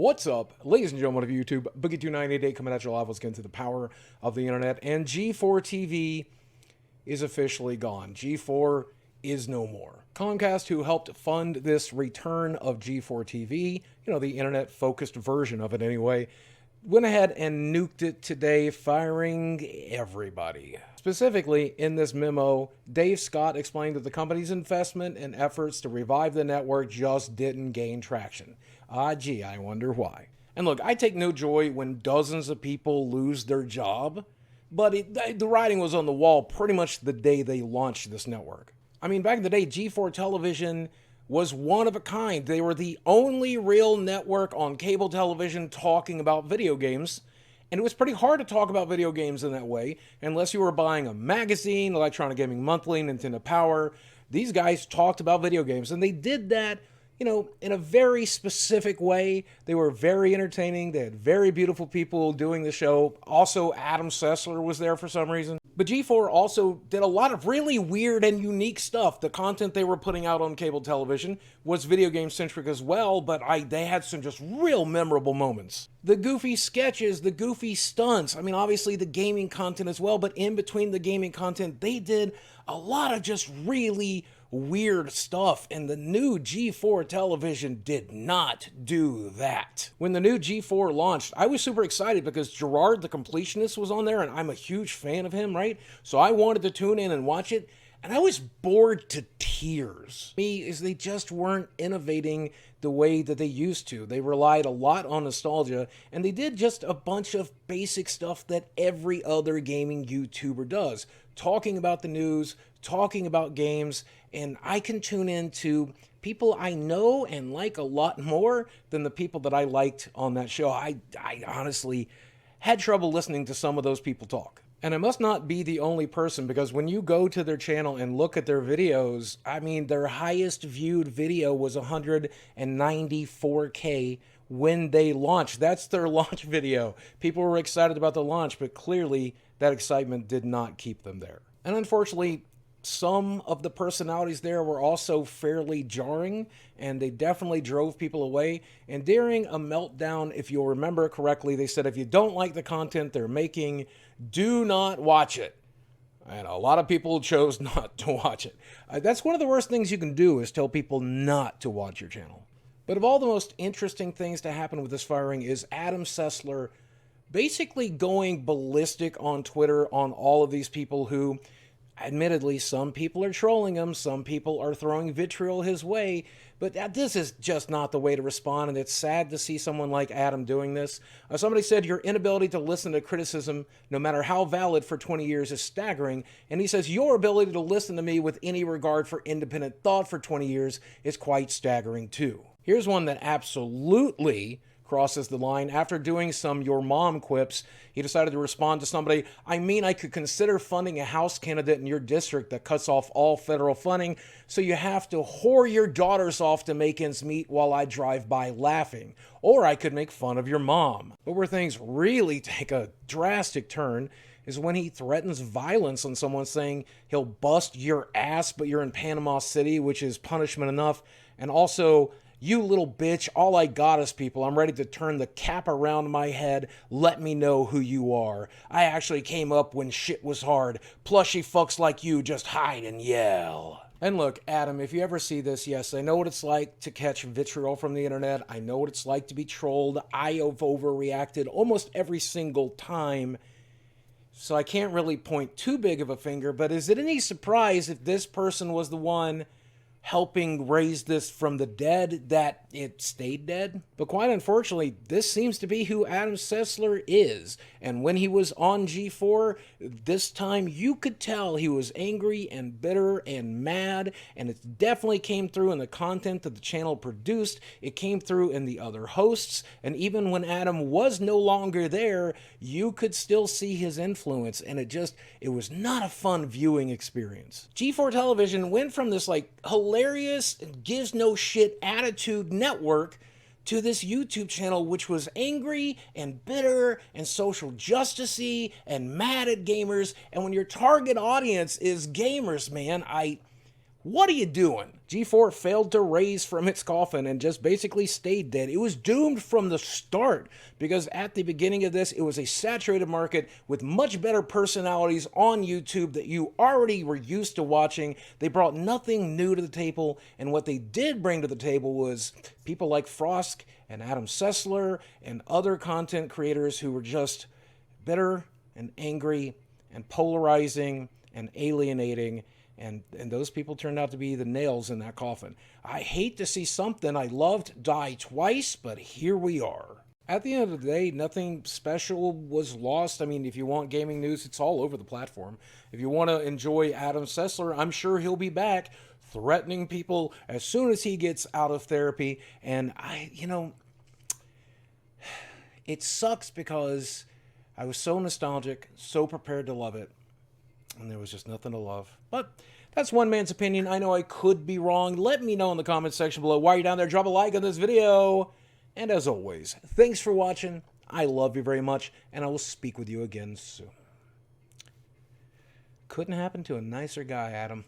What's up, ladies and gentlemen of YouTube? Boogie2988 coming at you live once again to the power of the internet. And G4 TV is officially gone. G4 is no more. Comcast, who helped fund this return of G4 TV, the internet-focused version of it anyway, went ahead and nuked it today, firing everybody. Specifically, in this memo, Dave Scott explained that the company's investment and efforts to revive the network just didn't gain traction. Gee, I wonder why. And look, I take no joy when dozens of people lose their job, but the writing was on the wall pretty much the day they launched this network. I mean, back in the day, G4 television was one of a kind. They were the only real network on cable television talking about video games. And it was pretty hard to talk about video games in that way, unless you were buying a magazine, Electronic Gaming Monthly, Nintendo Power. These guys talked about video games, and they did that, in a very specific way. They were very entertaining. They had very beautiful people doing the show. Also, Adam Sessler was there for some reason. But G4 also did a lot of really weird and unique stuff. The content they were putting out on cable television was video game centric as well, but they had some just real memorable moments. The goofy sketches, the goofy stunts, obviously the gaming content as well, but in between the gaming content, they did a lot of just really weird stuff, and the new G4 television did not do that. When the new G4 launched, I was super excited because Gerard the Completionist was on there, and I'm a huge fan of him, right? So I wanted to tune in and watch it, and I was bored to tears. They just weren't innovating the way that they used to. They relied a lot on nostalgia, and they did just a bunch of basic stuff that every other gaming YouTuber does. Talking about the news, talking about games, and I can tune in to people I know and like a lot more than the people that I liked on that show. I honestly had trouble listening to some of those people talk. And I must not be the only person, because when you go to their channel and look at their videos, their highest viewed video was 194K when they launched. That's their launch video. People were excited about the launch, but clearly that excitement did not keep them there. And unfortunately, some of the personalities there were also fairly jarring, and they definitely drove people away. And during a meltdown, if you'll remember correctly, they said if you don't like the content they're making, do not watch it. And a lot of people chose not to watch it. That's one of the worst things you can do, is tell people not to watch your channel. But of all the most interesting things to happen with this firing is Adam Sessler basically going ballistic on Twitter on all of these people who, admittedly, some people are trolling him, some people are throwing vitriol his way, but this is just not the way to respond, and it's sad to see someone like Adam doing this. Somebody said, your inability to listen to criticism, no matter how valid, for 20 years is staggering, and he says, your ability to listen to me with any regard for independent thought for 20 years is quite staggering too. Here's one that absolutely crosses the line. After doing some your mom quips, he decided to respond to somebody, I could consider funding a House candidate in your district that cuts off all federal funding, so you have to whore your daughters off to make ends meet while I drive by laughing. Or I could make fun of your mom. But where things really take a drastic turn is when he threatens violence on someone, saying he'll bust your ass, but you're in Panama City, which is punishment enough. And also, you little bitch, all I got is people. I'm ready to turn the cap around my head. Let me know who you are. I actually came up when shit was hard. Plushy fucks like you just hide and yell. And look, Adam, if you ever see this, yes, I know what it's like to catch vitriol from the internet. I know what it's like to be trolled. I have overreacted almost every single time, so I can't really point too big of a finger. But is it any surprise if this person was the one helping raise this from the dead that it stayed dead? But quite unfortunately, this seems to be who Adam Sessler is. And when he was on G4, this time you could tell he was angry and bitter and mad, and it definitely came through in the content that the channel produced. It came through in the other hosts, and even when Adam was no longer there, you could still see his influence, and it was not a fun viewing experience. G4 television went from this hilarious, gives no shit attitude network to this YouTube channel which was angry and bitter and social justice-y and mad at gamers. And when your target audience is gamers, man, What are you doing? G4 failed to raise from its coffin and just basically stayed dead. It was doomed from the start because at the beginning of this, it was a saturated market with much better personalities on YouTube that you already were used to watching. They brought nothing new to the table, and what they did bring to the table was people like Frost and Adam Sessler and other content creators who were just bitter and angry and polarizing and alienating. And those people turned out to be the nails in that coffin. I hate to see something I loved die twice, but here we are. At the end of the day, nothing special was lost. I mean, if you want gaming news, it's all over the platform. If you want to enjoy Adam Sessler, I'm sure he'll be back threatening people as soon as he gets out of therapy. And it sucks because I was so nostalgic, so prepared to love it, and there was just nothing to love. But that's one man's opinion. I know I could be wrong. Let me know in the comments section below. While you're down there, drop a like on this video. And as always, thanks for watching. I love you very much, and I will speak with you again soon. Couldn't happen to a nicer guy, Adam.